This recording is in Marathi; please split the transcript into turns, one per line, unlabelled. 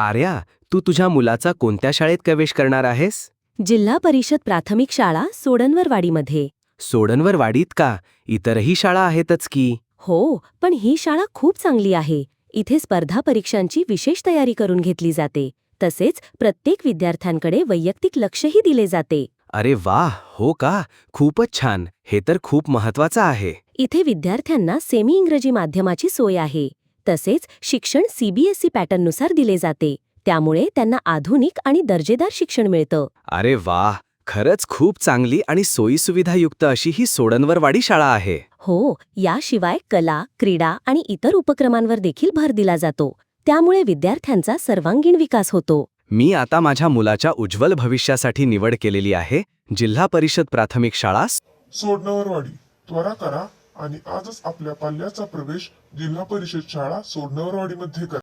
आर्या, तू तुझ्या मुलाचा कोणत्या शाळेत प्रवेश करणार आहेस?
जिल्हा परिषद प्राथमिक शाळा सोडनवरवाडीमध्ये.
सोडनवरवाडीत का? इतरही शाळा आहेतच की.
हो, पण ही शाळा खूप चांगली आहे. इथे स्पर्धा परीक्षांची विशेष तयारी करून घेतली जाते. तसेच प्रत्येक विद्यार्थ्यांकडे वैयक्तिक लक्षही दिले जाते.
अरे वाह, हो का? खूपच छान. हे तर खूप महत्वाचं आहे.
इथे विद्यार्थ्यांना सेमी इंग्रजी माध्यमाची सोय आहे. तसेच शिक्षण सीबीएसई पॅटर्ननुसार दिले जाते. त्यामुळे त्यांना आधुनिक आणि दर्जेदार शिक्षण मिळतं.
अरे वाह, खरंच खूप चांगली आणि सोयीसुविधायुक्त अशी ही सोडनवरवाडी शाळा आहे.
हो, याशिवाय कला, क्रीडा आणि इतर उपक्रमांवर देखील भर दिला जातो. त्यामुळे विद्यार्थ्यांचा सर्वांगीण विकास होतो.
मी आता माझ्या मुलाच्या उज्ज्वल भविष्यासाठी निवड केलेली आहे जिल्हा परिषद प्राथमिक शाळा
सोडनवरवाडी. त्वरा करा आणि आजच आपल्या पाल्याचा प्रवेश जिल्हा परिषद शाळा सोडनवरवाडीमध्ये करा.